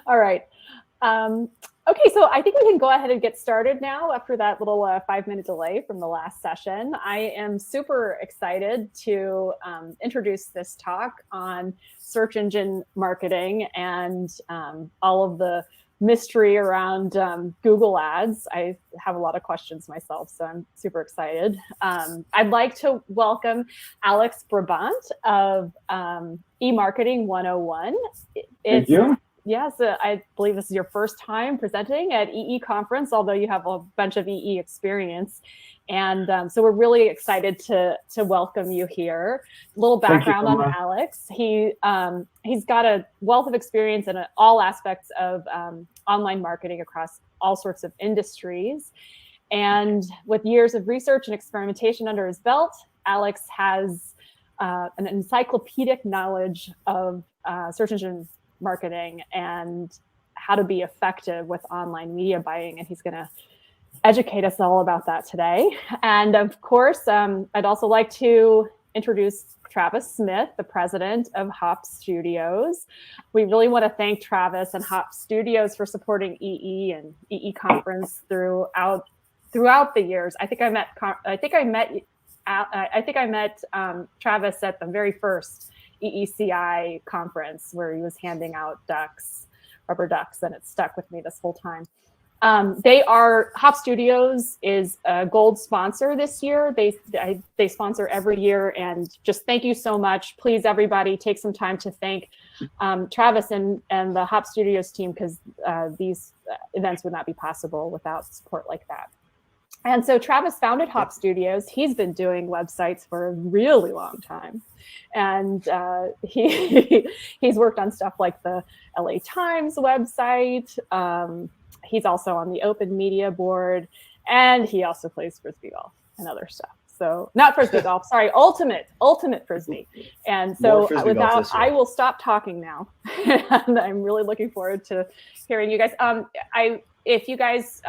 All right. Okay, so I think we can go ahead and get started now after that little 5-minute delay from the last session. I am super excited to introduce this talk on search engine marketing and all of the mystery around Google Ads. I have a lot of questions myself, so I'm super excited. I'd like to welcome Alex Brabant of eMarketing 101. Thank you. Yes, I believe this is your first time presenting at EEConf, although you have a bunch of EE experience. And so we're really excited to welcome you here. A little background on Alex. He's got a wealth of experience in all aspects of online marketing across all sorts of industries. And with years of research and experimentation under his belt, Alex has an encyclopedic knowledge of search engine marketing and how to be effective with online media buying. And he's going to educate us all about that today. And of course, I'd also like to introduce Travis Smith, the president of Hop Studios. We really want to thank Travis and Hop Studios for supporting EE and EEConf throughout the years. I think I met Travis at the very first EECI conference where he was handing out rubber ducks, and it stuck with me this whole time. Hop Studios is a gold sponsor this year. They sponsor every year, and just thank you so much. Please, everybody, take some time to thank Travis and the Hop Studios team, because these events would not be possible without support like that. And so Travis founded Hop Studios. He's been doing websites for a really long time. And he's worked on stuff like the LA Times website. He's also on the Open Media Board. And he also plays Frisbee golf and other stuff. So not Frisbee golf, sorry, ultimate Frisbee. And so I will stop talking now. And I'm really looking forward to hearing you guys. If you guys,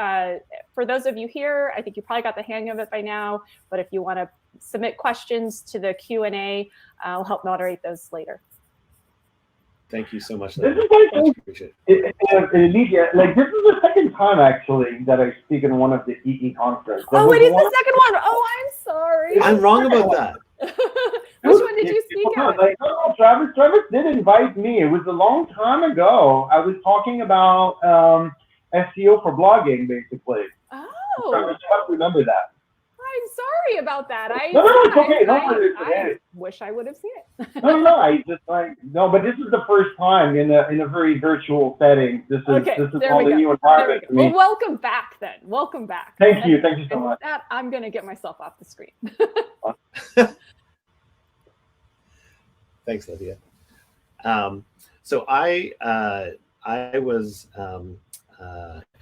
for those of you here, I think you probably got the hang of it by now, but if you want to submit questions to the Q&A, I'll help moderate those later. Thank you so much. This is appreciate it. Like, this is the second time, actually, that I speak in one of the EE conferences. Oh, it is the second one. Oh, I'm sorry. I'm wrong about that. Which one did you speak at? Like, no, Travis did invite me. It was a long time ago. I was talking about SEO for blogging, basically. Oh. I remember that. I'm sorry about that. It's okay. I wish I would have seen it. No, but this is the first time in a very virtual setting. This is all the new environment for me. Well, welcome back then. Welcome back. Thank you so much. With that, I'm going to get myself off the screen. Thanks, Lydia. So I was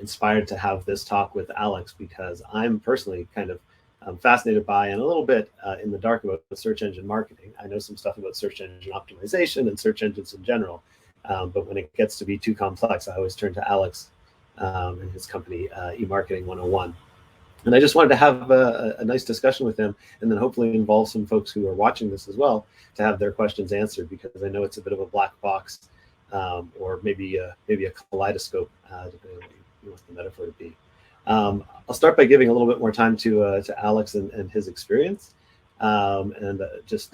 inspired to have this talk with Alex because I'm personally kind of fascinated by and a little bit in the dark about search engine marketing. I know some stuff about search engine optimization and search engines in general, but when it gets to be too complex, I always turn to Alex and his company, eMarketing 101. And I just wanted to have a nice discussion with him, and then hopefully involve some folks who are watching this as well to have their questions answered, because I know it's a bit of a black box, or maybe a kaleidoscope, depending on what you want the metaphor to be. I'll start by giving a little bit more time to Alex and his experience. Alex,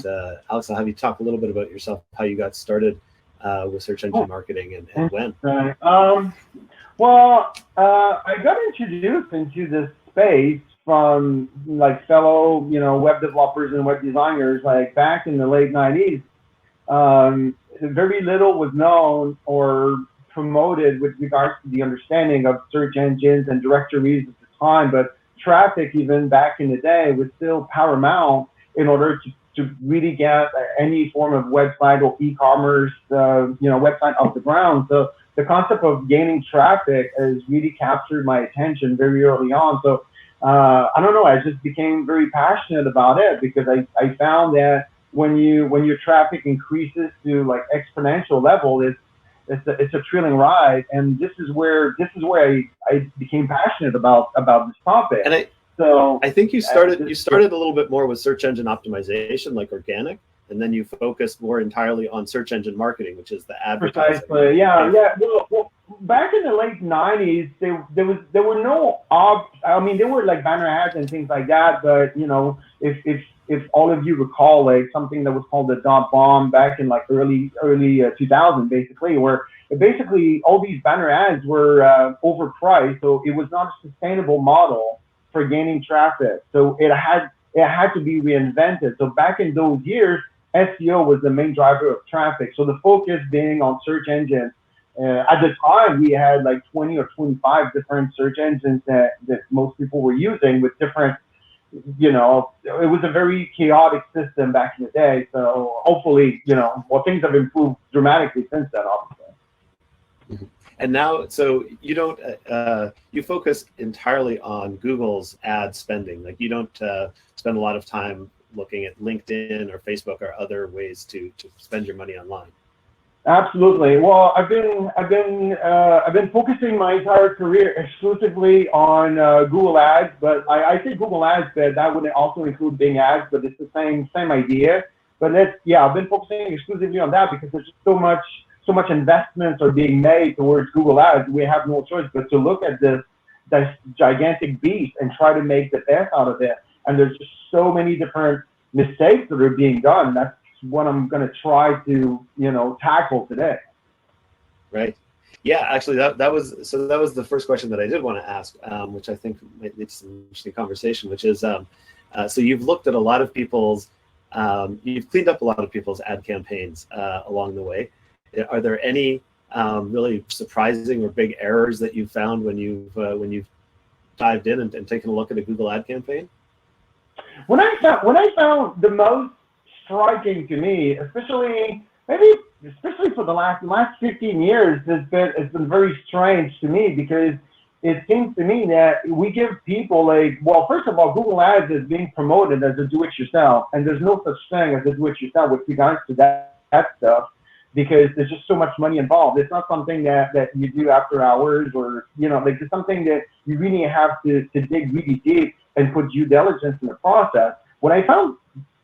I'll have you talk a little bit about yourself, how you got started with search engine marketing and when. I got introduced into this space from like fellow, web developers and web designers, like back in the late 90s. Very little was known or promoted with regards to the understanding of search engines and directories at the time, but traffic, even back in the day, was still paramount in order to really get any form of website or e-commerce, website off the ground. So the concept of gaining traffic has really captured my attention very early on. So I don't know, I just became very passionate about it, because I found that when your traffic increases to like exponential level, it's a thrilling ride, and this is where I became passionate about this topic. And I think you started a little bit more with search engine optimization, like organic, and then you focused more entirely on search engine marketing, which is the advertising. Precisely, yeah. back in the late 90s, there were no I mean, there were like banner ads and things like that, but you know, if all of you recall, like something that was called the dot bomb back in like early 2000, basically, where basically all these banner ads were overpriced, so it was not a sustainable model for gaining traffic. So it had to be reinvented. So back in those years, SEO was the main driver of traffic. So the focus being on search engines. At the time, we had like 20 or 25 different search engines that most people were using with different, you know, it was a very chaotic system back in the day. So hopefully, you know, well, things have improved dramatically since then, obviously. And now, so you don't, you focus entirely on Google's ad spending. Like you don't spend a lot of time looking at LinkedIn or Facebook or other ways to spend your money online. Absolutely. Well, I've been focusing my entire career exclusively on Google Ads, but I say Google Ads, but that would also include Bing Ads, but it's the same idea. But I've been focusing exclusively on that because there's just so much investments are being made towards Google Ads. We have no choice but to look at this gigantic beast and try to make the best out of it. And there's just so many different mistakes that are being done. That's what I'm going to try to, you know, tackle today. Right. Yeah, actually, that was the first question that I did want to ask, which I think might lead to some interesting conversation, which is, so you've looked at a lot of people's, you've cleaned up a lot of people's ad campaigns along the way. Are there any really surprising or big errors that you've found when you've dived in and taken a look at a Google ad campaign? When I found the most striking to me, especially for the last 15 years, it's been very strange to me, because it seems to me that we give people well, first of all, Google Ads is being promoted as a do-it-yourself, and there's no such thing as a do-it-yourself with regards to that stuff, because there's just so much money involved. It's not something that you do after hours, or, you know, like it's something that you really have to dig really deep and put due diligence in the process. What I found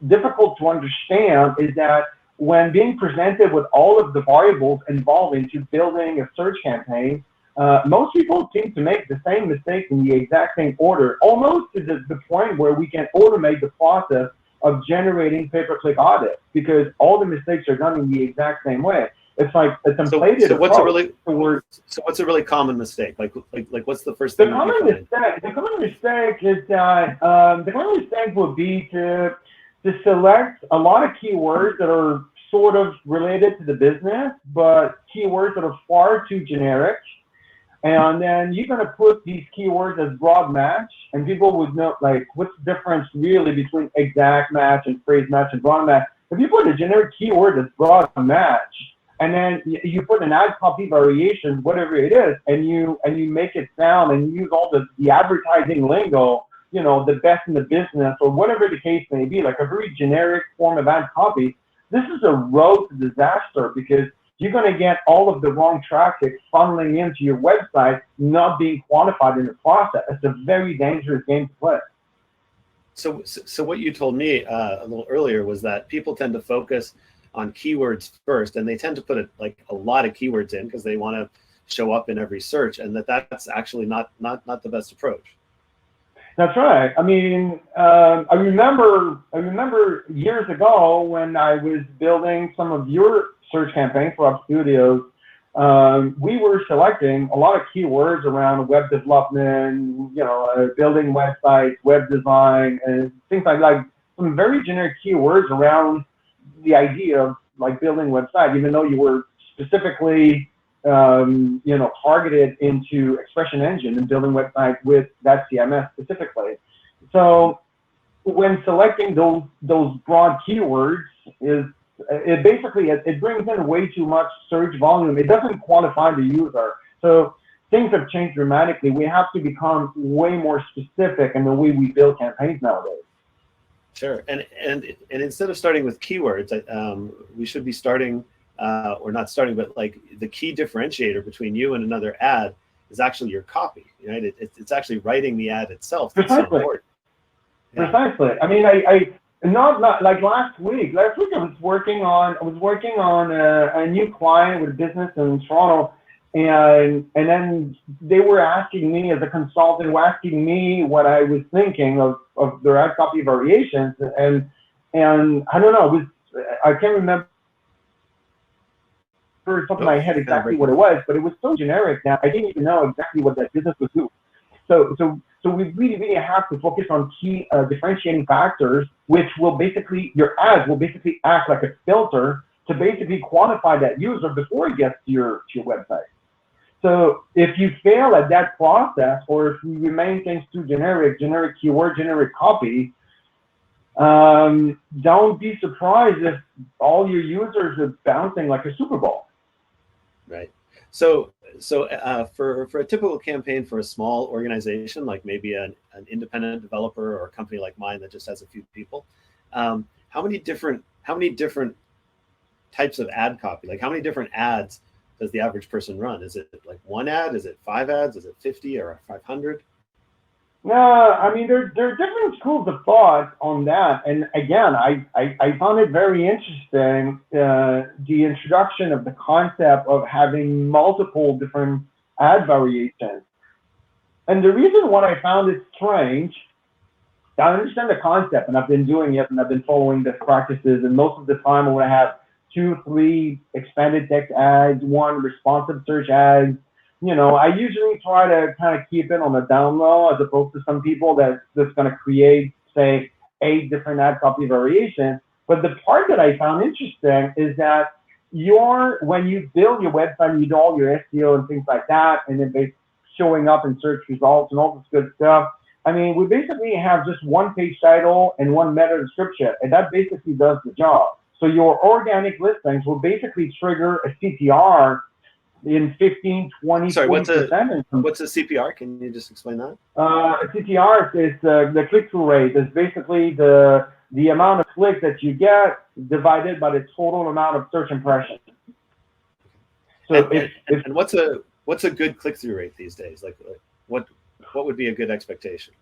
difficult to understand is that when being presented with all of the variables involved into building a search campaign, most people seem to make the same mistake in the exact same order, almost to the point where we can automate the process of generating pay-per-click audits, because all the mistakes are done in the exact same way. It's like a templated so what's approach. What's a really common mistake? Like what's the first thing? The common mistake is that the common mistake would be to select a lot of keywords that are sort of related to the business, but keywords that are far too generic. And then you're going to put these keywords as broad match, and people would know, like, what's the difference really between exact match and phrase match and broad match? If you put a generic keyword as broad match, and then you put an ad copy variation, whatever it is, and you make it sound and use all the advertising lingo, you know, the best in the business, or whatever the case may be, like a very generic form of ad copy, this is a road to disaster, because you're going to get all of the wrong traffic funneling into your website, not being quantified in the process. It's a very dangerous game to play. So what you told me a little earlier was that people tend to focus on keywords first, and they tend to put a lot of keywords in because they want to show up in every search, and that's actually not the best approach. That's right. I mean, I remember years ago when I was building some of your search campaigns for Up Studios, we were selecting a lot of keywords around web development, you know, building websites, web design, and things like some very generic keywords around the idea of like building websites, even though you were specifically you know, targeted into Expression Engine and building websites with that CMS specifically. So when selecting those broad keywords, it brings in way too much search volume. It doesn't quantify the user. So things have changed dramatically. We have to become way more specific in the way we build campaigns nowadays. Sure, and instead of starting with keywords, we should be starting. Or not starting, but like the key differentiator between you and another ad is actually your copy, right? It's actually writing the ad itself. Precisely. So important. Yeah. Precisely. I mean, I not like last week I was working on a new client with a business in Toronto, And then they were asking me, as a consultant, were asking me what I was thinking of their ad copy variations, and I don't know, I can't remember off the top of my head exactly what it was, but it was so generic that I didn't even know exactly what that business was doing. So we really have to focus on key differentiating factors, which will basically, your ads will basically act like a filter to basically quantify that user before he gets to your website. So if you fail at that process, or if you remain things too generic keyword, generic copy, don't be surprised if all your users are bouncing like a Super Bowl. Right. So for a typical campaign for a small organization, like maybe an independent developer or a company like mine that just has a few people, how many different types of ad copy, like how many different ads does the average person run? Is it like one ad? Is it 5 ads? Is it 50 or 500? No, I mean, there are different schools of thought on that. And again, I found it very interesting, the introduction of the concept of having multiple different ad variations. And the reason why I found it strange, I understand the concept, and I've been doing it, and I've been following the practices, and most of the time I want to have 2, 3 expanded text ads, 1 responsive search ad. You know, I usually try to kind of keep it on the down low, as opposed to some people that's going to create, say, 8 different ad copy variations. But the part that I found interesting is that when you build your website, you do all your SEO and things like that, and then basically showing up in search results and all this good stuff. I mean, we basically have just 1 page title and 1 meta description, and that basically does the job. So your organic listings will basically trigger a CTR in 15, 20, Sorry, 40%. What's a CPR? Can you just explain that? CTR is the click-through rate. It's basically the amount of clicks that you get divided by the total amount of search impressions. So and what's a good click-through rate these days? Like what would be a good expectation?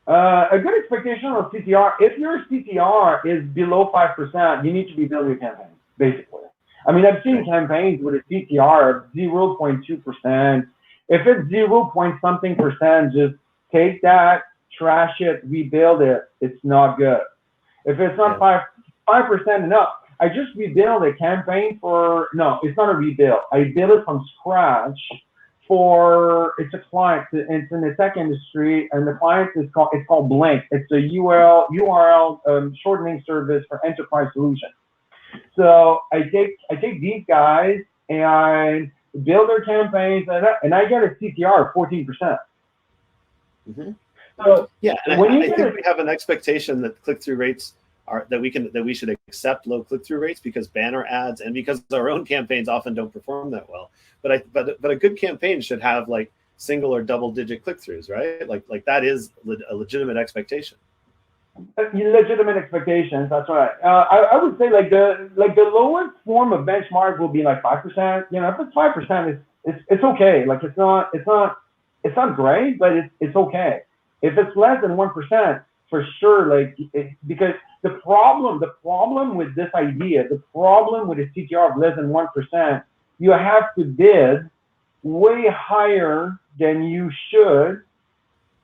A good expectation of CTR, if your CTR is below 5%, you need to be building your campaign, basically. I mean, I've seen campaigns with a CTR of 0.2%. If it's 0.something%, just take that, trash it, rebuild it. It's not good. If it's not 5% enough, I just rebuild a campaign no, it's not a rebuild. I build it from scratch it's a client. It's in the tech industry, and the client it's called Blink. It's a URL shortening service for enterprise solutions. So I take these guys and build their campaigns, and I get a CTR of 14%. Mm-hmm. So yeah, and I think we have an expectation that click-through rates that we should accept low click-through rates, because banner ads and because our own campaigns often don't perform that well. But a good campaign should have like single or double-digit click-throughs, right? Like that is a legitimate expectation. Legitimate expectations. That's right. I would say like the lowest form of benchmark will be like 5%. You know, if it's 5%, it's okay. Like it's not great, but it's okay. If it's less than 1%, for sure, because the problem with this idea, the problem with a CTR of less than 1%, you have to bid way higher than you should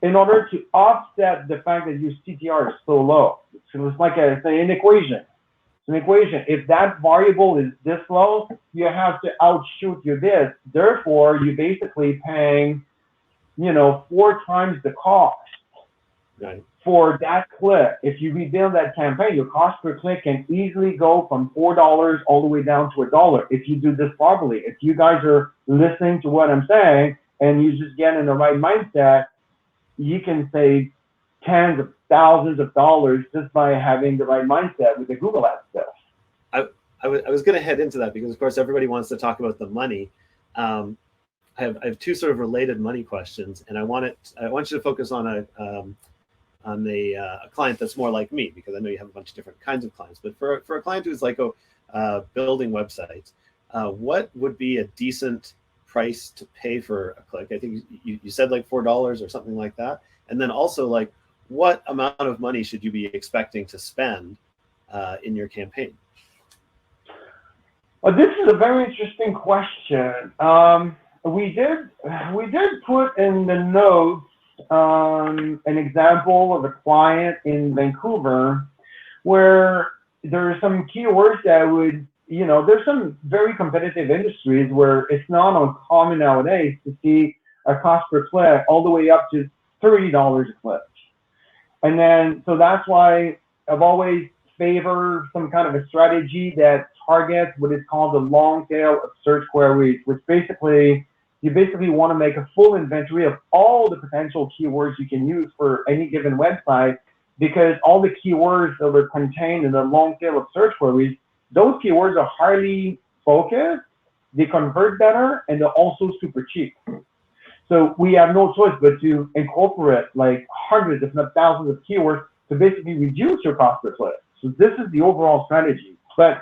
in order to offset the fact that your CTR is so low. So it's like an equation. It's an equation. If that variable is this low, you have to outshoot your bid. Therefore, you're basically paying, 4 times the cost. Right. For that click. If you rebuild that campaign, your cost per click can easily go from $4 all the way down to $1 if you do this properly. If you guys are listening to what I'm saying and you just get in the right mindset, you can save tens of thousands of dollars just by having the right mindset with the Google Ads stuff. I was going to head into that because, of course, everybody wants to talk about the money. I have 2 sort of related money questions, and I want you to focus on a client that's more like me, because I know you have a bunch of different kinds of clients. But for a client who's like building websites, what would be a decent price to pay for a click? I think you said like $4 or something like that. And then also, like, what amount of money should you be expecting to spend in your campaign? Well, this is a very interesting question. we did put in the notes an example of a client in Vancouver where there are some keywords that would, there's some very competitive industries where it's not uncommon nowadays to see a cost per click all the way up to $30 a click. And then, so that's why I've always favored some kind of a strategy that targets what is called the long tail of search queries, which basically, you basically want to make a full inventory of all the potential keywords you can use for any given website, because all the keywords that are contained in the long tail of search queries, those keywords are highly focused, they convert better, and they're also super cheap. So we have no choice but to incorporate like hundreds, if not thousands of keywords to basically reduce your cost per click. So this is the overall strategy. But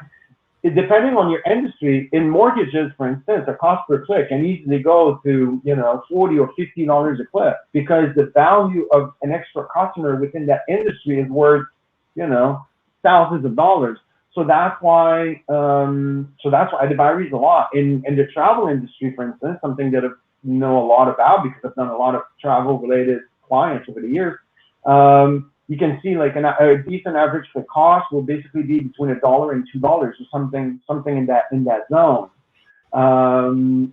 depending on your industry, in mortgages, for instance, a cost per click can easily go to, $40 or $50 a click, because the value of an extra customer within that industry is worth, thousands of dollars. So that's why it varies a lot. In the travel industry, for instance, something that I know a lot about because I've done a lot of travel-related clients over the years. You can see like a decent average for cost will basically be between $1 and $2 or something in that zone.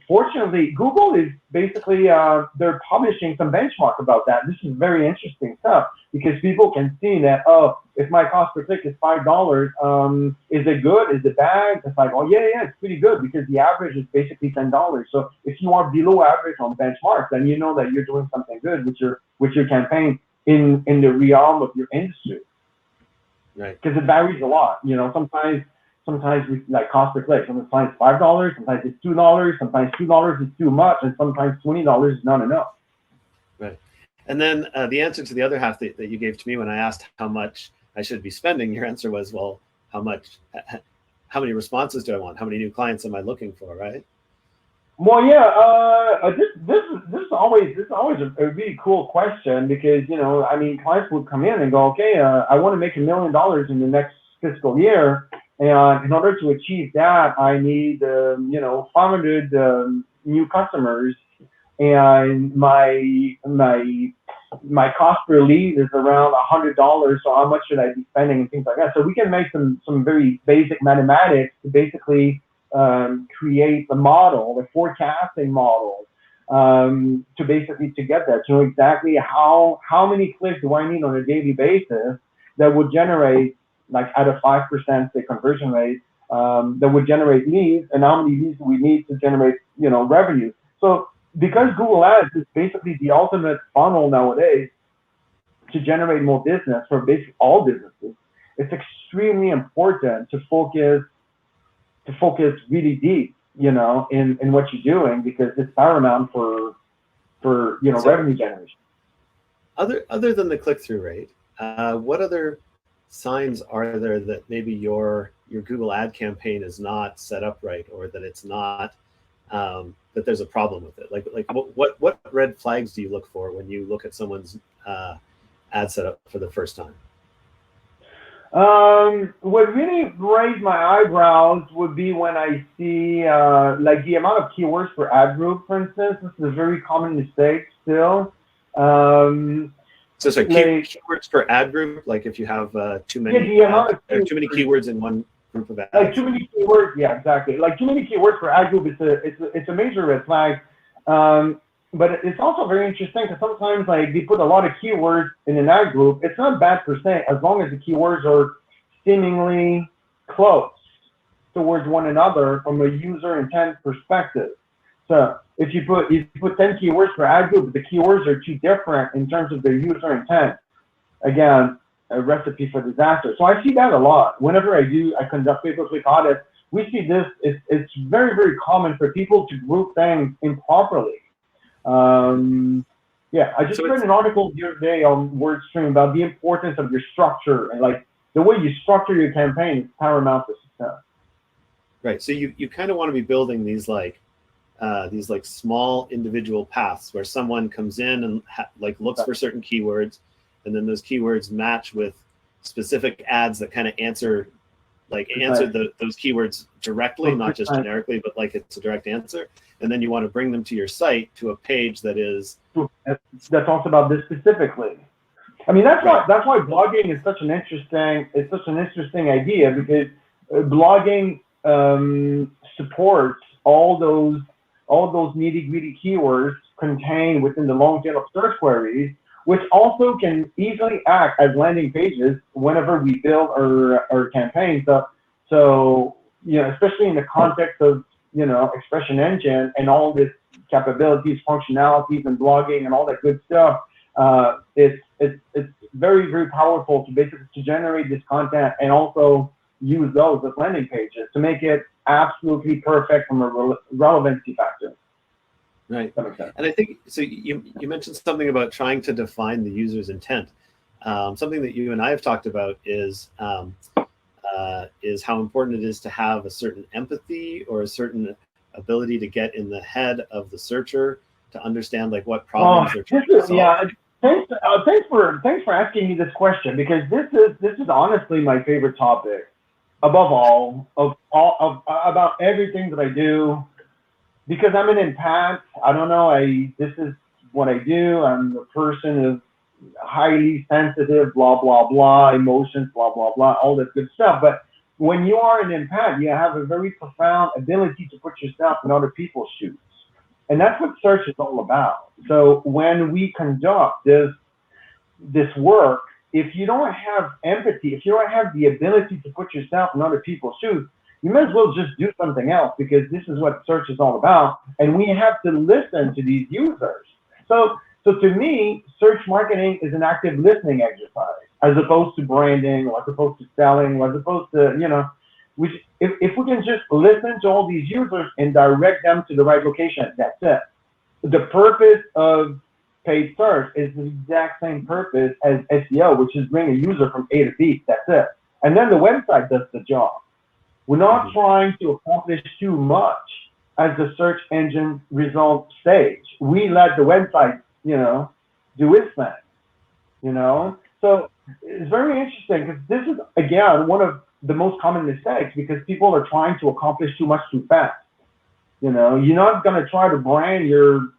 Fortunately, Google is basically they're publishing some benchmark about that. This is very interesting stuff because people can see that, oh, if my cost per click is $5, is it good? Is it bad? It's like, oh yeah, it's pretty good because the average is basically $10. So if you are below average on benchmark, then you know that you're doing something good with your campaign in the realm of your industry. Right. Because it varies a lot. Sometimes we like cost per click. Sometimes it's $5, sometimes it's $2, sometimes $2 is too much, and sometimes $20 is not enough. Right. And then the answer to the other half that you gave to me when I asked how much I should be spending, your answer was, well, how many responses do I want? How many new clients am I looking for, right? Well, yeah, this is always a really cool question because, clients would come in and go, okay, I want to make $1 million in the next fiscal year. And in order to achieve that, I need, 500 new customers, and my cost per lead is around $100. So how much should I be spending and things like that? So we can make some very basic mathematics to basically create a model, a forecasting model, to basically to get that, to know exactly how many clicks do I need on a daily basis that would generate, like at a 5% say conversion rate, that would generate leads, and how many leads do we need to generate, revenue. So because Google Ads is basically the ultimate funnel nowadays to generate more business for basically all businesses, it's extremely important to focus really deep, in what you're doing, because it's paramount for revenue generation. Other than the click-through rate, what other signs are there that maybe your Google ad campaign is not set up right, or that it's not that there's a problem with it? Like what red flags do you look for when you look at someone's ad setup for the first time? What really raised my eyebrows would be when I see like the amount of keywords per ad group, for instance. This is a very common mistake still. So keywords per ad group, like if you have too many keywords in one group of ads. Like too many keywords, yeah, exactly. Like too many keywords per ad group, it's a major red flag. But it's also very interesting because sometimes like they put a lot of keywords in an ad group. It's not bad per se as long as the keywords are seemingly close towards one another from a user intent perspective. So if you put 10 keywords per ad group, but the keywords are too different in terms of their user intent, again, a recipe for disaster. So I see that a lot. Whenever I conduct pay-per-click audits, we see this. It's very, very common for people to group things improperly. I just read an article the other day on WordStream about the importance of your structure, and like the way you structure your campaign is paramount to success. Right. So you kind of want to be building these small individual paths where someone comes in and looks for certain keywords, and then those keywords match with specific ads that kind of answer those keywords directly, not just generically, but like it's a direct answer. and then you want to bring them to your site to a page that is that talks about this specifically. I mean, that's why blogging is such an interesting idea, because blogging supports all those nitty-gritty keywords contained within the long tail of search queries, which also can easily act as landing pages whenever we build our campaign. So especially in the context of expression engine and all this capabilities, functionalities, and blogging and all that good stuff, it's very, very powerful to basically generate this content and also use those as landing pages to make it absolutely perfect from a relevancy factor. Right. And I think, so you mentioned something about trying to define the user's intent. Something that you and I have talked about is how important it is to have a certain empathy or a certain ability to get in the head of the searcher to understand like what problems they're trying to solve. Yeah, thanks for asking me this question, because this is honestly my favorite topic above all about everything that I do, because I'm an empath. I don't know, this is what I do. I'm a person of highly sensitive, blah blah blah, emotions, blah blah blah, all that good stuff. But when you are an empath, you have a very profound ability to put yourself in other people's shoes. And that's what search is all about. So when we conduct this work, if you don't have empathy, if you don't have the ability to put yourself in other people's shoes, you might as well just do something else, because this is what search is all about. And we have to listen to these users. So to me, search marketing is an active listening exercise, as opposed to branding, or as opposed to selling, or as opposed to, if we can just listen to all these users and direct them to the right location, that's it. The purpose of paid search is the exact same purpose as SEO, which is bring a user from A to B, that's it. And then the website does the job. We're not trying to accomplish too much as the search engine result stage. We let the website, do its thing, So it's very interesting, because this is, again, one of the most common mistakes, because people are trying to accomplish too much too fast. You're not going to try to brand you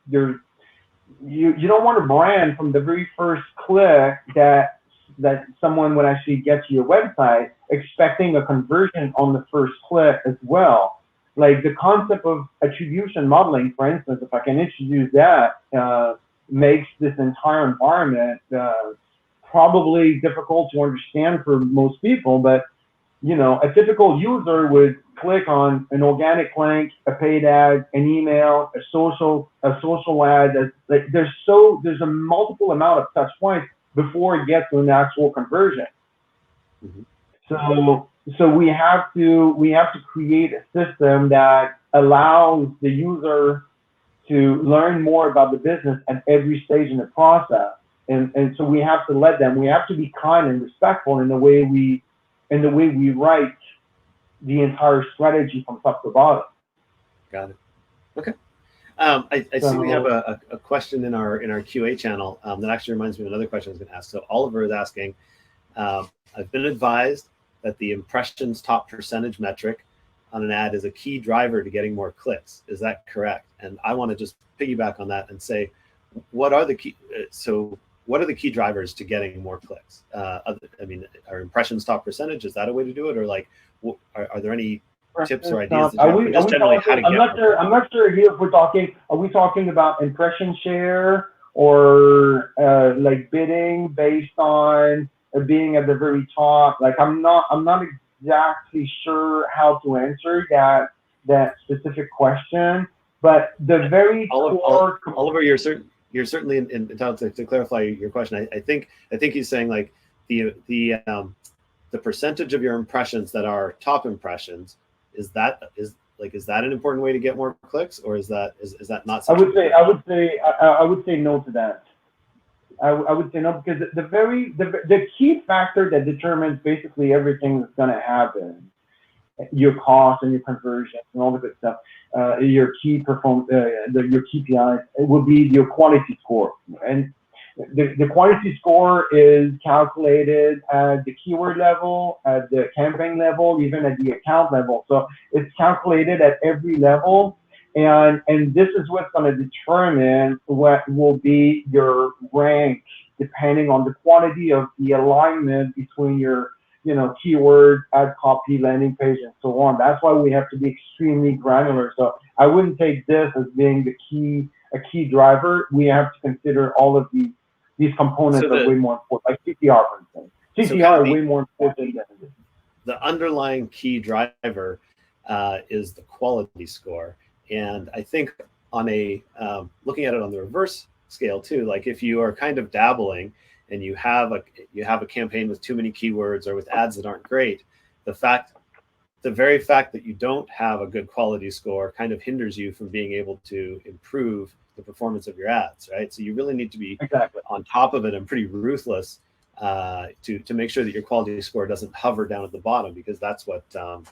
don't want to brand from the very first click that someone would actually get to your website, expecting a conversion on the first click as well. Like the concept of attribution modeling, for instance, if I can introduce that, makes this entire environment probably difficult to understand for most people. But a typical user would click on an organic link, a paid ad, an email, a social ad. There's a multiple amount of touch points before it gets to an actual conversion. So we have to create a system that allows the user to learn more about the business at every stage in the process. And so we have to be kind and respectful in the way we write the entire strategy from top to bottom. Got it. Okay. I see we have a question in our QA channel that actually reminds me of another question I was going to ask. So Oliver is asking, I've been advised that the impressions top percentage metric on an ad is a key driver to getting more clicks. Is that correct? And I want to just piggyback on that and say, what are the key drivers to getting more clicks? Are impressions top percentage? Is that a way to do it? Or like, are there any tips or ideas? I'm not sure here if are we talking about impression share, or like bidding based on being at the very top? Like I'm not exactly sure how to answer that specific question, but the very core. Oliver, you're certainly entitled to clarify your question. I think he's saying like the percentage of your impressions that are top impressions, is that an important way to get more clicks, or is that not? I would say no to that. I would say no, because the key factor that determines basically everything that's going to happen, your cost and your conversion and all the good stuff, your key your KPIs, it will be your quality score. And the quality score is calculated at the keyword level, at the campaign level, even at the account level. So it's calculated at every level. And this is what's going to determine what will be your rank, depending on the quality of the alignment between your, keyword, ad copy, landing page, and so on. That's why we have to be extremely granular. So I wouldn't take this as being a key driver. We have to consider all of these components are way more important, like CTR, for instance. CTR are way more important than this. The underlying key driver is the quality score. And I think on looking at it on the reverse scale too, like if you are kind of dabbling and you have a campaign with too many keywords or with ads that aren't great, the very fact that you don't have a good quality score kind of hinders you from being able to improve the performance of your ads, right? So you really need to be on top of it and pretty ruthless to make sure that your quality score doesn't hover down at the bottom, because that's what that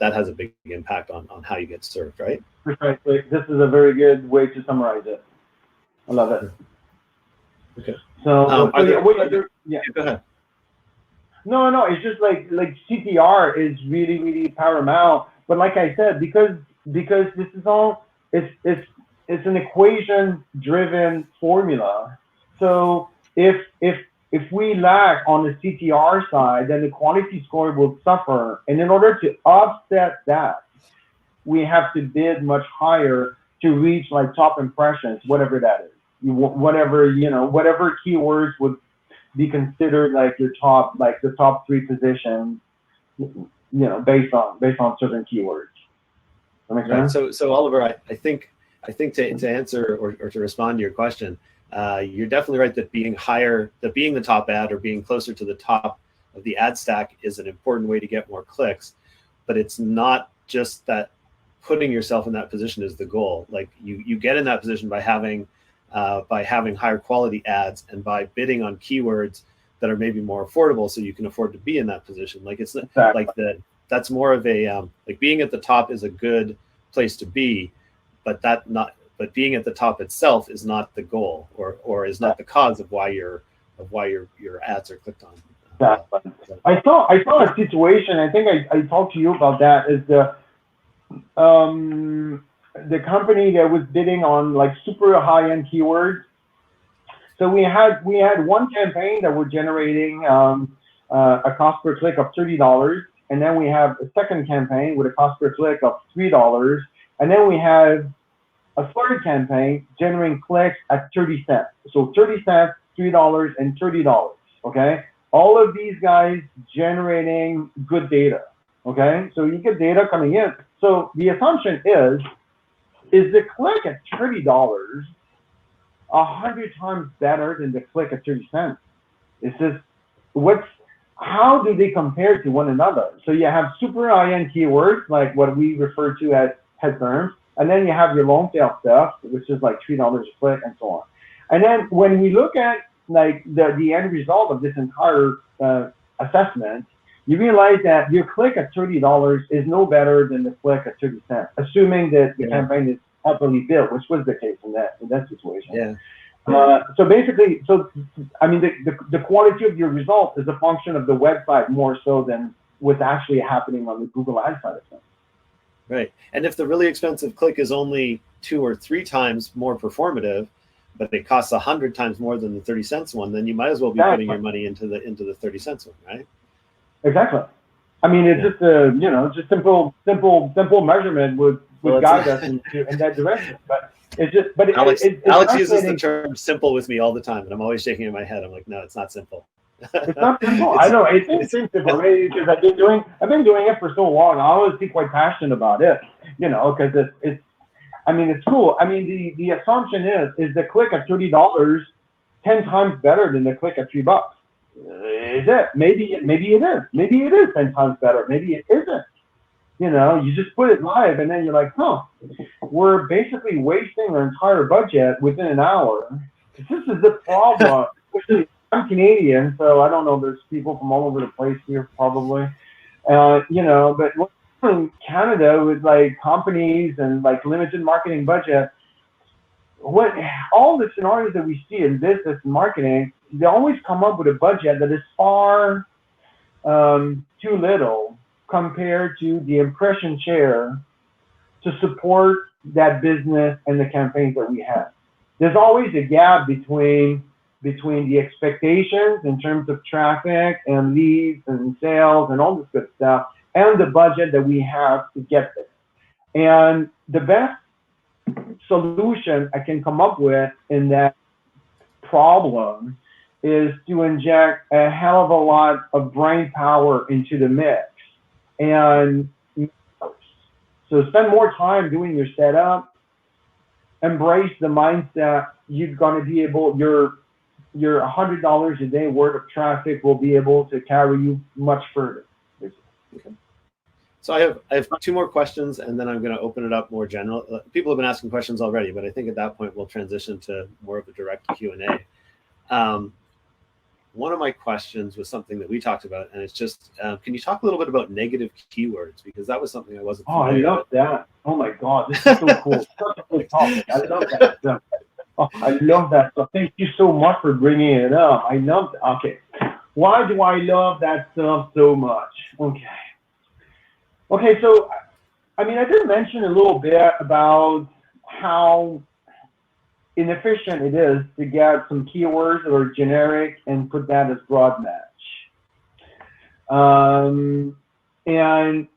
has a big impact on how you get served, right? Precisely. This is a very good way to summarize it. I love it. Okay. So, yeah, go ahead. No, it's just like CTR is really, really paramount. But like I said, because this is all, it's an equation-driven formula. So if we lack on the CTR side, then the quality score will suffer. And in order to offset that, we have to bid much higher to reach like top impressions, whatever that is. Whatever keywords would be considered like the top 3 positions, based on certain keywords. That make sense? So Oliver, I think to answer or to respond to your question, you're definitely right that being the top ad or being closer to the top of the ad stack is an important way to get more clicks, but it's not just that putting yourself in that position is the goal. Like you get in that position by having higher quality ads and by bidding on keywords that are maybe more affordable, so you can afford to be in that position. Like it's like that's more of a like being at the top is a good place to be, but being at the top itself is not the goal or is not the cause of why your ads are clicked on. I saw a situation. I think I talked to you about that. Is the company that was bidding on like super high-end keywords. So we had one campaign that were generating a cost per click of $30, and then we have a second campaign with a cost per click of $3, and then we have a third campaign generating clicks at 30 cents. So 30 cents, $3, and $30. Okay, all of these guys generating good data. Okay, so you get data coming in. So the assumption is the click at $30 100 times better than the click at 30 cents? It's just how do they compare to one another? So you have super high-end keywords like what we refer to as head terms, and then you have your long tail stuff, which is like $3 a click and so on. And then when we look at like the end result of this entire assessment, you realize that your click at $30 is no better than the click at 30 cents, assuming that the campaign is properly built, which was the case in that situation. Yeah. So basically, I mean, the quality of your result is a function of the website more so than what's actually happening on the Google Ads side of things. Right. And if the really expensive click is only 2 or 3 times more performative, but it costs 100 times more than the 30 cents one, then you might as well be putting your money into the 30 cents one, right? Exactly. I mean, it's just simple measurement would guide us in that direction. But it's just, Alex uses the term simple with me all the time, and I'm always shaking in my head. I'm like, no, it's not simple. It's not simple. I know it seems simple because I've been doing it for so long. I always be quite passionate about it, because it's cool. I mean, the assumption is the click at $30 10 times better than the click at $3. Is it? Maybe it is. Maybe it is 10 times better. Maybe it isn't. You just put it live, and then you're like, we're basically wasting our entire budget within an hour. This is the problem. I'm Canadian, so I don't know. There's people from all over the place here, probably. But in Canada with like companies and like limited marketing budget, all the scenarios that we see in business and marketing, they always come up with a budget that is far too little compared to the impression share to support that business and the campaigns that we have. There's always a gap between the expectations in terms of traffic and leads and sales and all this good stuff and the budget that we have to get there. And the best solution I can come up with in that problem is to inject a hell of a lot of brain power into the mix. And so spend more time doing your setup, embrace the mindset you're going to be able, your $100 a day worth of traffic will be able to carry you much further. Okay. So I have two more questions, and then I'm going to open it up more general. People have been asking questions already, but I think at that point we'll transition to more of a direct Q&A. One of my questions was something that we talked about, and it's just, can you talk a little bit about negative keywords? Because that was something I wasn't familiar I love that. Oh my God, this is so cool. Such a good topic. I love that stuff. Oh, I love that stuff. Thank you so much for bringing it up. I love that. Okay. Why do I love that stuff so much? Okay, so, I mean, I did mention a little bit about how inefficient it is to get some keywords that are generic and put that as broad match. And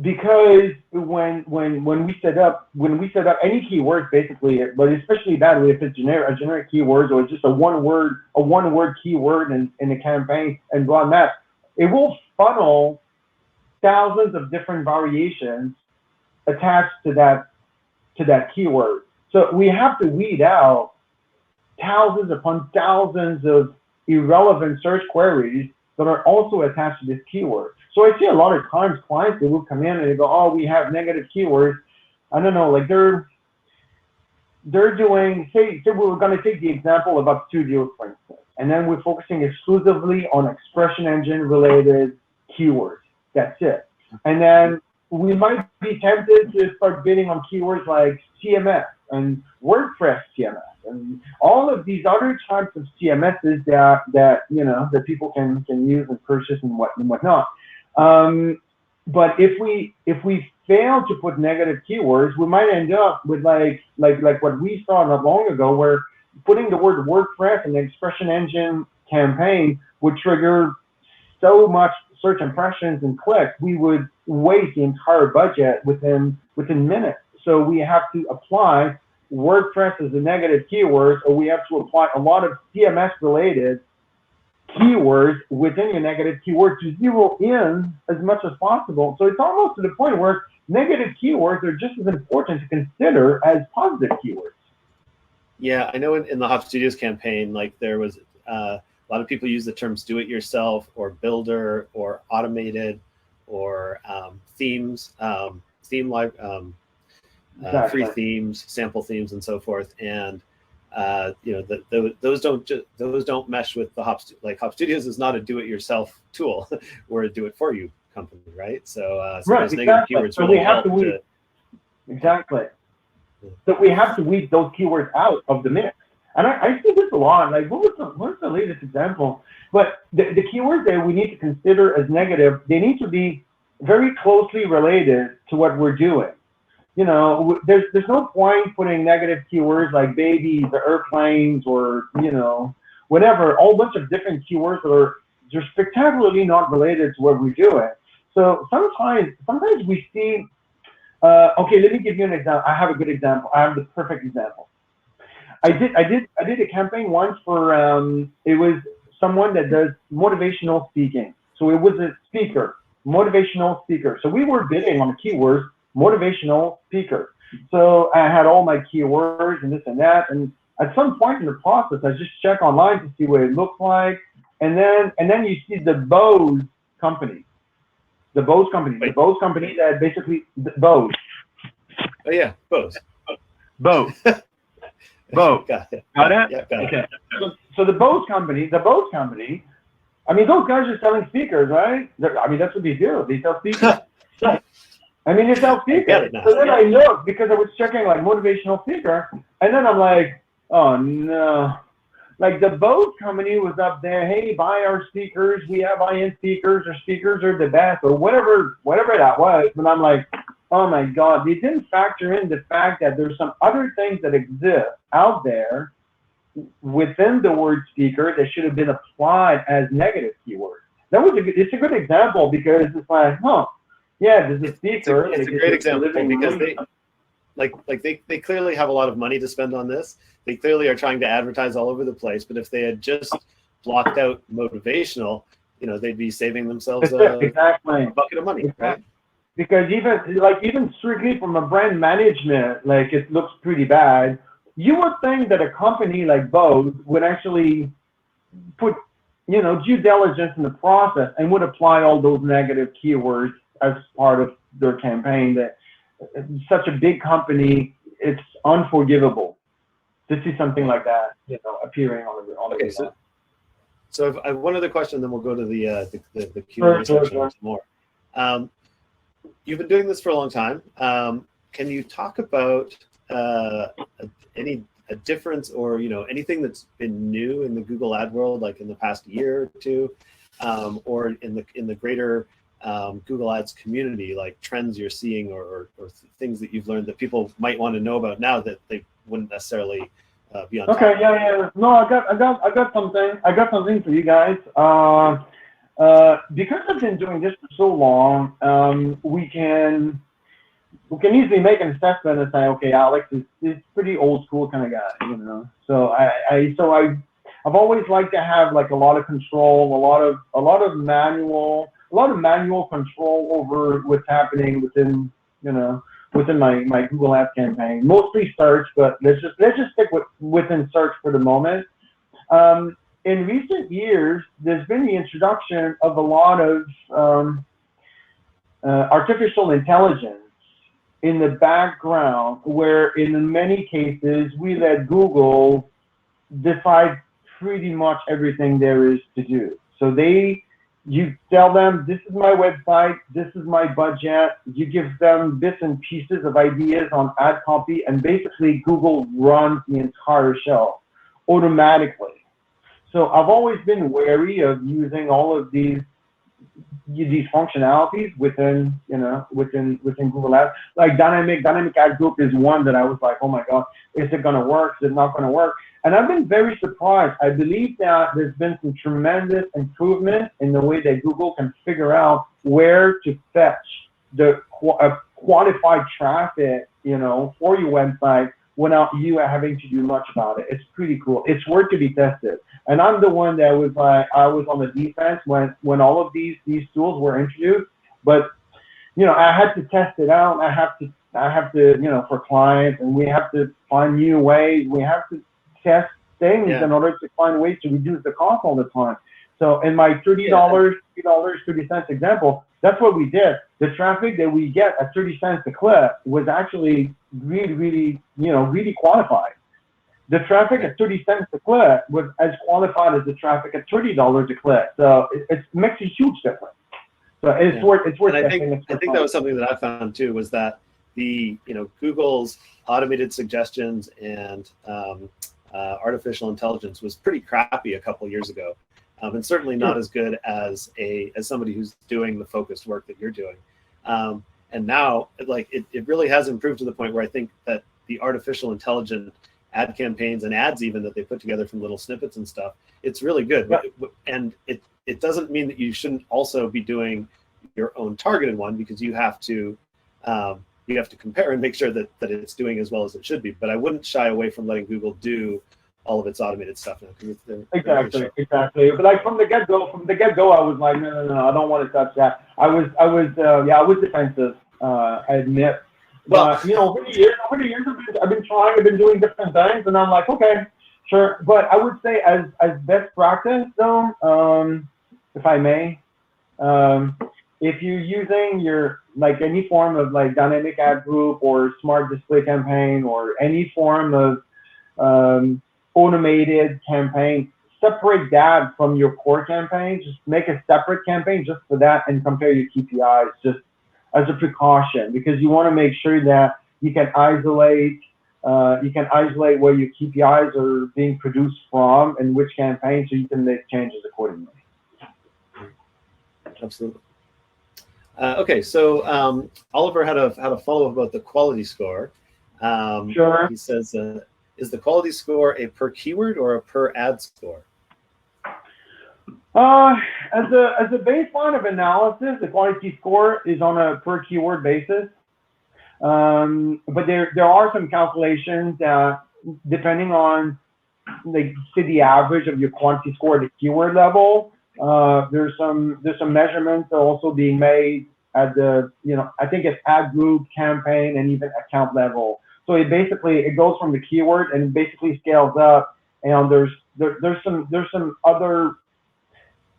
because when we set up any keywords basically, but especially that way if it's a generic keyword or just a one word keyword in a campaign and broad match, it will funnel thousands of different variations attached to that keyword. So we have to weed out thousands upon thousands of irrelevant search queries that are also attached to this keyword. So I see a lot of times clients that will come in and they go, oh, we have negative keywords. I don't know, like they're doing, say we're going to take the example about studios, for instance, and then we're focusing exclusively on expression engine related keywords. That's it. And then we might be tempted to start bidding on keywords like CMS and WordPress CMS and all of these other types of CMSs that people can use and purchase and whatnot. But if we fail to put negative keywords, we might end up with like what we saw not long ago, where putting the word WordPress in the expression engine campaign would trigger so much search impressions and clicks, we would waste the entire budget within minutes. So we have to apply WordPress as a negative keyword, or we have to apply a lot of CMS related keywords within your negative keyword to zero in as much as possible. So it's almost to the point where negative keywords are just as important to consider as positive keywords. Yeah, I know in the Hop Studios campaign, like there was a lot of people use the terms do-it-yourself or builder or automated or themes, free themes, sample themes, and so forth. And those don't mesh with the Hop Studios is not a do-it-yourself tool. We're a do-it-for-you company, right? So those negative keywords really help to. Exactly. So we have to weed those keywords out of the mix. And I see this a lot. Like, what's the latest example? But the keywords that we need to consider as negative, they need to be very closely related to what we're doing. You know, there's no point putting negative keywords like babies or airplanes or, whatever, all bunch of different keywords that are just spectacularly not related to what we're doing. So sometimes we see, okay, let me give you an example. I have a good example. I have the perfect example. I did a campaign once for, it was someone that does motivational speaking. So it was a speaker, motivational speaker. So we were bidding on the keywords motivational speaker. So I had all my keywords and this and that. And at some point in the process, I just check online to see what it looks like. And then you see the Bose company. The Bose company that basically, Bose. Oh yeah, Bose. Bose. Bose. Got it. Got it? Yeah, got okay. It. So the Bose company, I mean, those guys are selling speakers, right? I mean, that's what they do. They sell speakers. I mean, they sell speakers. So then I looked because I was checking like motivational speaker, and then I'm like, oh no. Like the Bose company was up there, hey, buy our speakers. We have high-end speakers. Our speakers are the best, or whatever that was. And I'm like, oh my God, they didn't factor in the fact that there's some other things that exist out there within the word speaker that should have been applied as negative keywords. It's a good example because it's like, huh, yeah, there's a speaker. It's a great example because they clearly have a lot of money to spend on this. They clearly are trying to advertise all over the place. But if they had just blocked out motivational, they'd be saving themselves a bucket of money, right? Because even strictly from a brand management, it looks pretty bad. You would think that a company like Bose would actually put, due diligence in the process and would apply all those negative keywords as part of their campaign. That such a big company, it's unforgivable to see something like that, appearing on the okay, so I have one other question, then we'll go to the Q&A section more. You've been doing this for a long time. Can you talk about a difference or anything that's been new in the Google ad world, like in the past year or two, or in the greater Google Ads community, like trends you're seeing or things that you've learned that people might want to know about now that they wouldn't necessarily be on top of? Yeah. No, I got something for you guys. Because I've been doing this for so long, we can easily make an assessment and say, okay, Alex is pretty old school kind of guy, So I've always liked to have a lot of control, a lot of manual control over what's happening within my Google Ads campaign. Mostly search, but let's just stick within search for the moment. In recent years, there's been the introduction of a lot of artificial intelligence in the background, where in many cases we let Google decide pretty much everything there is to do. So you tell them, this is my website, this is my budget. You give them bits and pieces of ideas on ad copy, and basically Google runs the entire show automatically. So I've always been wary of using all of these functionalities within Google Ads. Like dynamic ad group is one that I was like, oh my God, is it gonna work? Is it not gonna work? And I've been very surprised. I believe that there's been some tremendous improvement in the way that Google can figure out where to fetch the qualified traffic, for your website without you having to do much about it. It's pretty cool. It's worth to be tested. And I'm the one that was I was on the defense when all of these tools were introduced. But I had to test it out. I have to for clients, and we have to find new ways. We have to test things in order to find ways to reduce the cost all the time. So in my $30.30 example, that's what we did. The traffic that we get at 30 cents a click was actually really qualified. The traffic at 30 cents a click was as qualified as the traffic at $30 a click. So it makes a huge difference. So it's worth testing. I think that was something that I found too, was that Google's automated suggestions and artificial intelligence was pretty crappy a couple years ago, and certainly not as good as somebody who's doing the focused work that you're doing. And now, it really has improved to the point where I think that the artificial intelligent ad campaigns and ads even that they put together from little snippets and stuff, it's really good. Yeah. And it doesn't mean that you shouldn't also be doing your own targeted one, because you have to compare and make sure that it's doing as well as it should be. But I wouldn't shy away from letting Google do all of its automated stuff now. Exactly. But from the get go, I was like, no, I don't want to touch that. I was defensive. I admit. Well, over the years, I've been doing different things, and I'm like, okay, sure. But I would say as best practice, though, if I may, if you're using your any form of dynamic ad group or smart display campaign or any form of automated campaign, separate that from your core campaign. Just make a separate campaign just for that and compare your KPIs just as a precaution, because you want to make sure that you can isolate where your KPIs are being produced from and which campaign, so you can make changes accordingly. Absolutely. Okay, so Oliver had a follow-up about the quality score. Sure. He says, is the quality score a per keyword or a per ad score? As a baseline of analysis, the quality score is on a per keyword basis. But there are some calculations that, depending on, like, say, the average of your quantity score at the keyword level, there's some measurements that are also being made at the, I think it's ad group, campaign, and even account level. So it goes from the keyword and basically scales up, and there's some other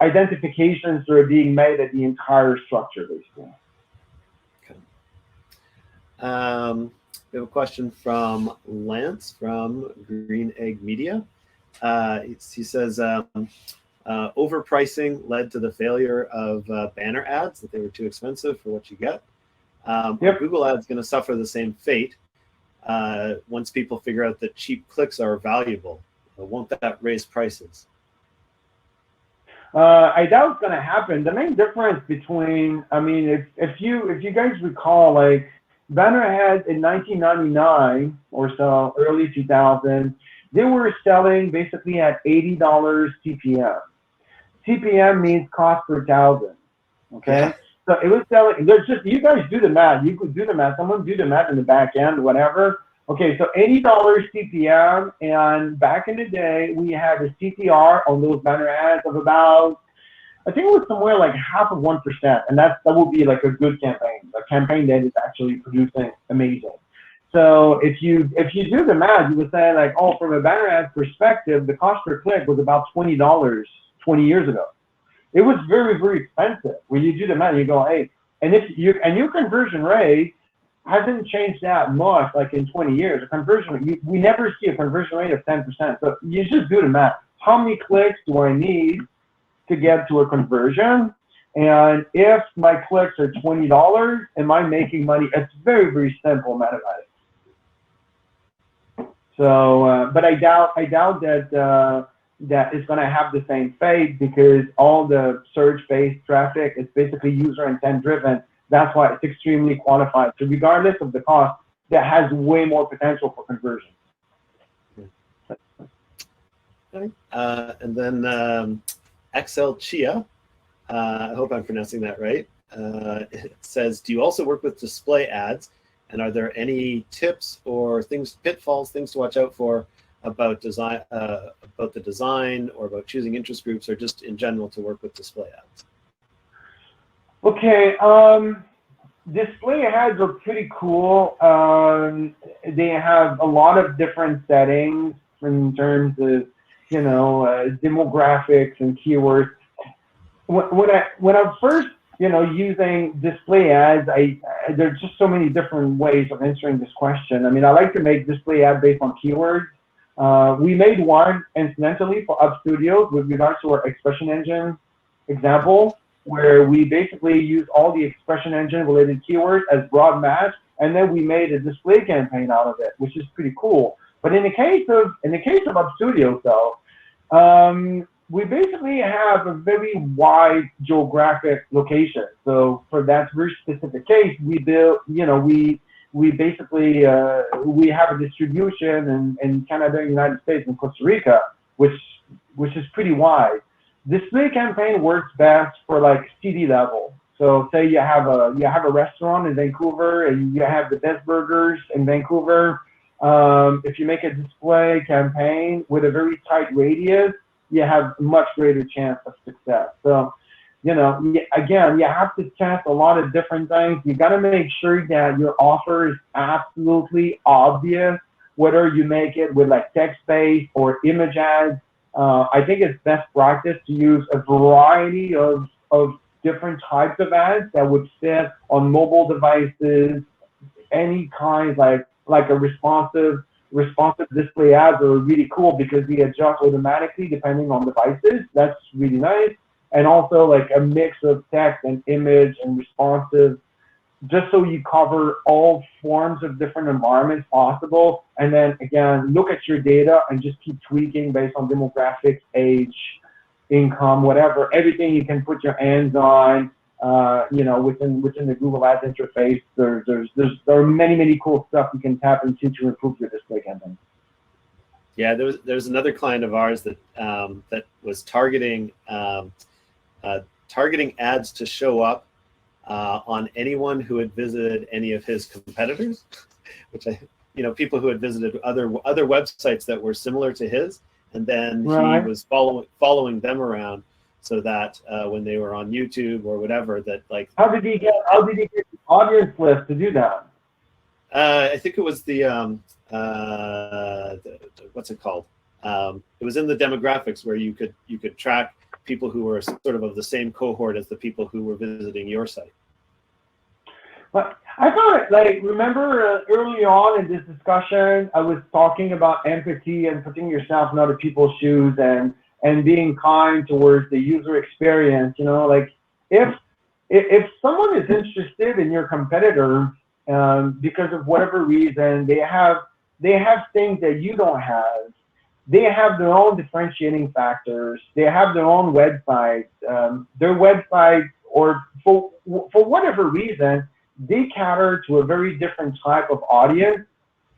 identifications that are being made at the entire structure, basically. Okay. We have a question from Lance from Green Egg Media. He says, overpricing led to the failure of banner ads, that they were too expensive for what you get. Yep. Google ads going to suffer the same fate once people figure out that cheap clicks are valuable. Won't that raise prices? I doubt it's going to happen. The main difference between, if you guys recall, like, banner ads in 1999 or so, early 2000, they were selling basically at $80 CPM. CPM means cost per thousand. Okay, yeah. So it was selling. There's just, you guys do the math. You could do the math. Someone do the math in the back end, whatever. Okay, so $80 CPM, and back in the day, we had a CTR on those banner ads of about, I think it was somewhere like 0.5%, and that would be like a good campaign, a campaign that is actually producing amazing. So if you do the math, you would say, like, oh, from a banner ad perspective, the cost per click was about $20 20 years ago. It was very, very expensive. When you do the math, you go, hey, and your conversion rate hasn't changed that much, like, in 20 years. We never see a conversion rate of 10%. So you just do the math. How many clicks do I need to get to a conversion? And if my clicks are $20, am I making money? It's very, very simple mathematics. So, but I doubt that that is going to have the same fate, because all the search-based traffic is basically user intent driven. That's why it's extremely qualified. So regardless of the cost, that has way more potential for conversion. And then XL Chia, I hope I'm pronouncing that right. It says, do you also work with display ads? And are there any tips or pitfalls, things to watch out for about design, about the design, or about choosing interest groups, or just in general to work with display ads? Okay, display ads are pretty cool. They have a lot of different settings in terms of, demographics and keywords. When I'm first, using display ads, there's just so many different ways of answering this question. I like to make display ad based on keywords. We made one incidentally for Up Studios with regards to our expression engine example, where we basically use all the expression engine related keywords as broad match, and then we made a display campaign out of it, which is pretty cool. But in the case of Up Studios, though, we basically have a very wide geographic location. So for that very specific case, we built, we basically we have a distribution in Canada, United States, and Costa Rica, which is pretty wide. Display campaign works best for, like, city level. So say you have a restaurant in Vancouver and you have the best burgers in Vancouver. If you make a display campaign with a very tight radius, you have a much greater chance of success. So, again, you have to test a lot of different things. You got to make sure that your offer is absolutely obvious, whether you make it with, like, text-based or image ads. I think it's best practice to use a variety of different types of ads that would fit on mobile devices, any kind, like a responsive display ads are really cool because they adjust automatically depending on devices. That's really nice. And also, like, a mix of text and image and responsive, just so you cover all forms of different environments possible. And then again, look at your data and just keep tweaking based on demographics, age, income, whatever, everything you can put your hands on. you know, within the Google Ads interface. There are many cool stuff you can tap into to improve your display campaign. Yeah, there's another client of ours that that was targeting targeting ads to show up on anyone who had visited any of his competitors, which people who had visited other websites that were similar to his, and then he was following them around, so that when they were on YouTube or whatever, that like. How did he get the audience list to do that? I think it was the what's it called? It was in the demographics where you could track people who were sort of the same cohort as the people who were visiting your site. But I thought, like, remember early on in this discussion, I was talking about empathy and putting yourself in other people's shoes and being kind towards the user experience. You know, like if someone is interested in your competitor because of whatever reason, they have things that you don't have. They have their own differentiating factors. They have their own website. Their website, or for whatever reason, they cater to a very different type of audience.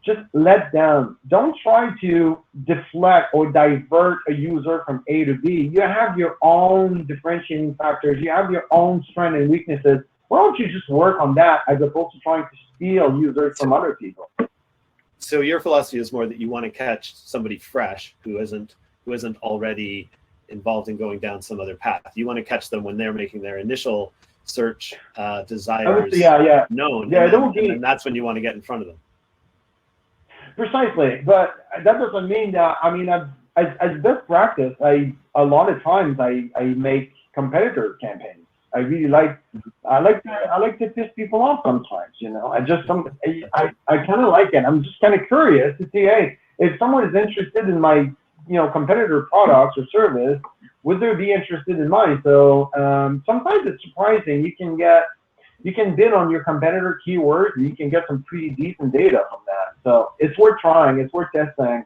Just let them. Don't try to deflect or divert a user from A to B. You have your own differentiating factors. You have your own strengths and weaknesses. Why don't you just work on that as opposed to trying to steal users from other people? So your philosophy is more that you want to catch somebody fresh who isn't already involved in going down some other path. You want to catch them when they're making their initial search desires known, and then that's when you want to get in front of them. Precisely, but that doesn't mean that. I mean, as best practice, a lot of times I make competitor campaigns. I like to piss people off sometimes, you know. I kind of like it. I'm just kind of curious to see, hey, if someone is interested in my, competitor products or service, would they be interested in mine? So sometimes it's surprising. You can bid on your competitor keywords, and you can get some pretty decent data from that. So it's worth trying. It's worth testing.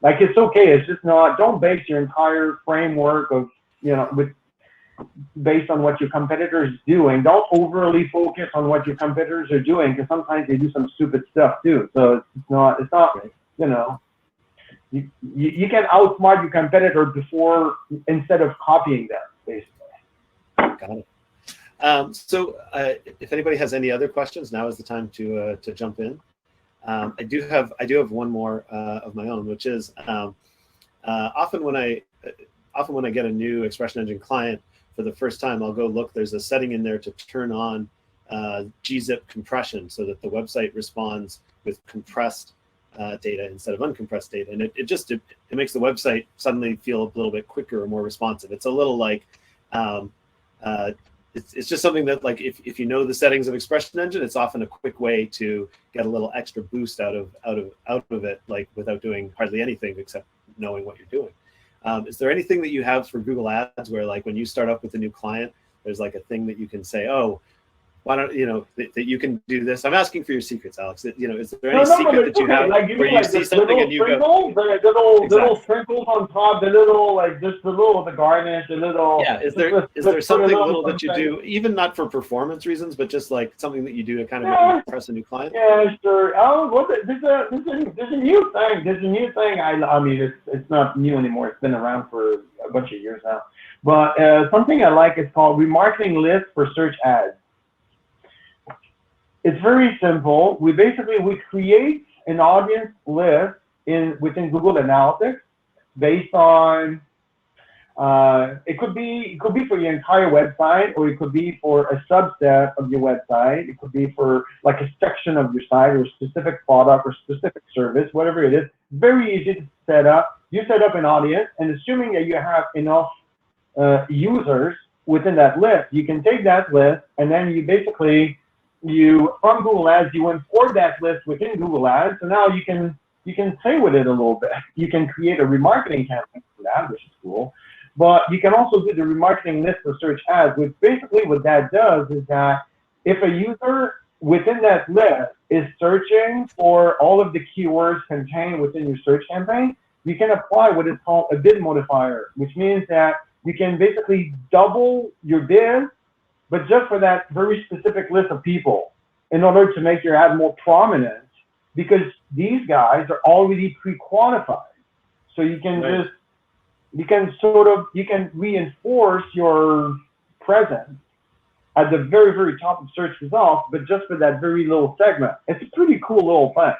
Like, it's okay. It's just not. Don't base your entire framework of based on what your competitors doing. Don't overly focus on what your competitors are doing, because sometimes they do some stupid stuff too. So it's not you can outsmart your competitor instead of copying them, basically. Got it. So if anybody has any other questions, now is the time to jump in. I do have one more of my own, which is often when I get a new Expression Engine client for the first time, I'll go look. There's a setting in there to turn on gzip compression so that the website responds with compressed data instead of uncompressed data, and it makes the website suddenly feel a little bit quicker or more responsive. It's a little like it's just something that, like, if you know the settings of Expression Engine, it's often a quick way to get a little extra boost out of it, like without doing hardly anything except knowing what you're doing. Is there anything that you have for Google Ads where, like, when you start up with a new client, there's like a thing that you can say, oh, why don't that you can do this? I'm asking for your secrets, Alex. Is there any secret that you have where you see something and you go? The little sprinkles on top, the garnish, the little. Yeah, is there something little that you do, even not for performance reasons, but just like something that you do to kind of impress a new client? Yeah, sure. Oh, there's a new thing. There's a new thing. I mean, it's not new anymore. It's been around for a bunch of years now. But something I like is called remarketing list for search ads. It's very simple. We create an audience list within Google Analytics based on it could be for your entire website, or it could be for a subset of your website. It could be for like a section of your site, or a specific product or specific service, whatever it is. Very easy to set up. You set up an audience, and assuming that you have enough users within that list, you can take that list, and then from Google Ads, you import that list within Google Ads, so now you can play with it a little bit. You can create a remarketing campaign for that, which is cool. But you can also do the remarketing list for search ads, which basically what that does is that if a user within that list is searching for all of the keywords contained within your search campaign, you can apply what is called a bid modifier, which means that you can basically double your bid but just for that very specific list of people in order to make your ad more prominent, because these guys are already pre-qualified. So you can just, you can reinforce your presence at the very, very top of search results, but just for that very little segment. It's a pretty cool little thing.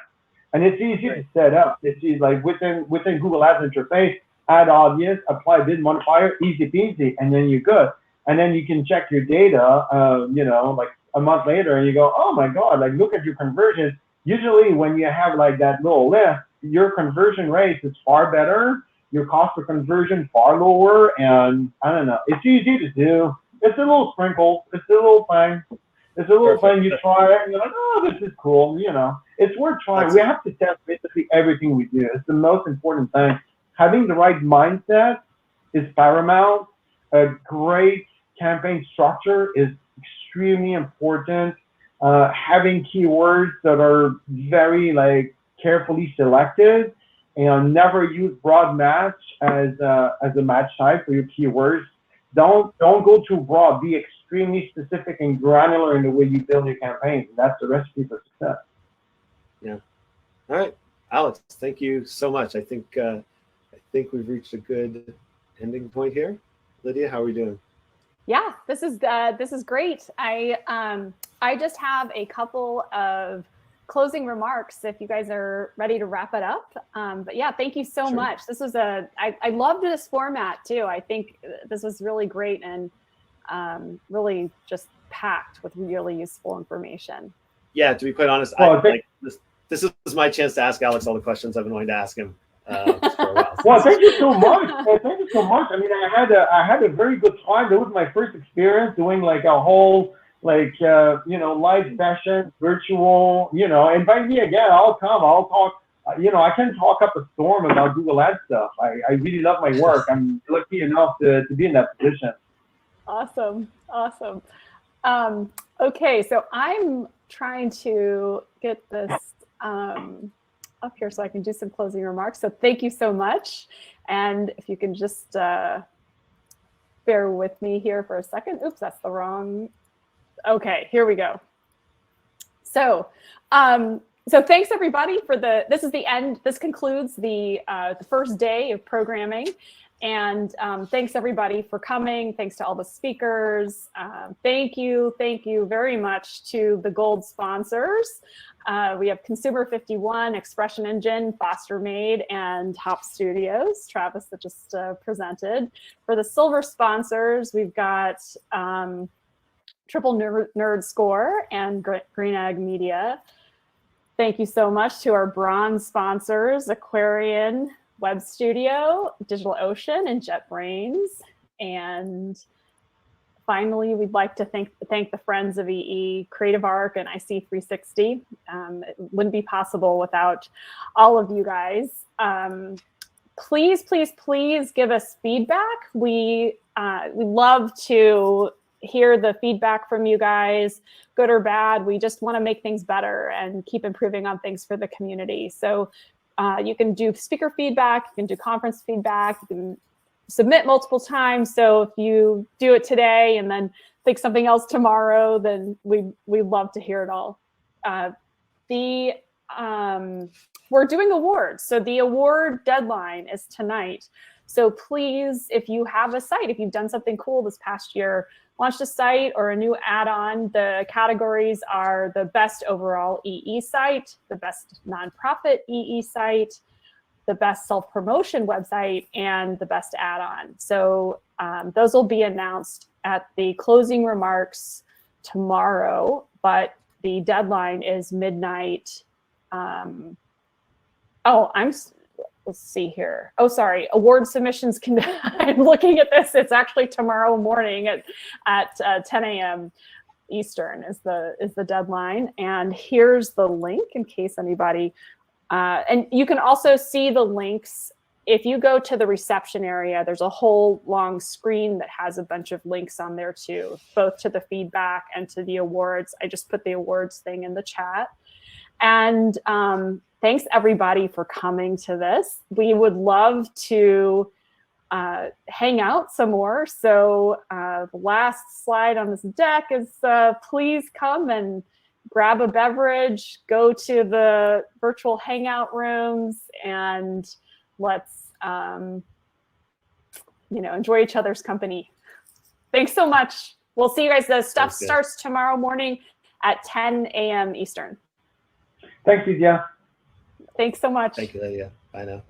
And it's easy to set up. It's easy, like within Google Ads interface, add audience, apply bid modifier, easy peasy, and then you're good. And then you can check your data, you know, like a month later, and you go, oh my God, like look at your conversions. Usually when you have like that little list, your conversion rate is far better, your cost per conversion far lower, and I don't know, it's easy to do. It's a little sprinkle, it's a little thing. It's a little thing you try it, and you're like, oh, this is cool, you know. It's worth trying. We have to test basically everything we do. It's the most important thing. Having the right mindset is paramount. A great campaign structure is extremely important. Having keywords that are very like carefully selected, and never use broad match as a match type for your keywords. Don't go too broad. Be extremely specific and granular in the way you build your campaigns. That's the recipe for success. Yeah. All right, Alex, thank you so much. I think we've reached a good ending point here. Lydia, how are we doing? Yeah, this is great. I just have a couple of closing remarks if you guys are ready to wrap it up. But yeah, thank you so much. This was I loved this format too. I think this was really great and really just packed with really useful information. Yeah, to be quite honest, this is my chance to ask Alex all the questions I've been wanting to ask him for a while. Well, thank you so much. Thank you so much. I mean, I had a very good time. That was my first experience doing like a whole you know, live session, virtual. You know, invite me again. I'll come. I'll talk. You know, I can talk up a storm about Google Ads stuff. I really love my work. I'm lucky enough to be in that position. Awesome. Okay, so I'm trying to get this up here so I can do some closing remarks. So thank you so much. And if you can just bear with me here for a second. Oops, that's the wrong. Okay, here we go. So, so thanks everybody for this is the end. This concludes the first day of programming. And thanks everybody for coming. Thanks to all the speakers. Thank you very much to the gold sponsors. We have Consumer 51, Expression Engine, Foster Made, and Hop Studios, Travis that just presented. For the silver sponsors, we've got Triple Nerd Score and Green Egg Media. Thank you so much to our bronze sponsors, Aquarian, Web Studio, DigitalOcean, and JetBrains. And finally, we'd like to thank the friends of EE, Creative Arc, and IC360. It wouldn't be possible without all of you guys. Please give us feedback. We love to hear the feedback from you guys, good or bad. We just want to make things better and keep improving on things for the community. So you can do speaker feedback, you can do conference feedback, you can submit multiple times. So if you do it today and then think something else tomorrow, then we'd love to hear it all. We're doing awards. So the award deadline is tonight. So please, if you have a site, if you've done something cool this past year, launched a site or a new add-on, the categories are the best overall EE site, the best nonprofit EE site, the best self-promotion website, and the best add-on. So those will be announced at the closing remarks tomorrow, but the deadline is midnight. Let's see here. Oh, sorry. Award submissions can. I'm looking at this. It's actually tomorrow morning at 10 a.m. Eastern is the deadline. And here's the link in case anybody. And you can also see the links if you go to the reception area. There's a whole long screen that has a bunch of links on there too, both to the feedback and to the awards. I just put the awards thing in the chat. And thanks everybody for coming to this. We would love to hang out some more. So the last slide on this deck is please come and grab a beverage, go to the virtual hangout rooms, and let's enjoy each other's company. Thanks so much. We'll see you guys. The stuff starts tomorrow morning at 10 a.m. Eastern. Thanks, Lydia. Thanks so much. Thank you, Lydia. Bye now.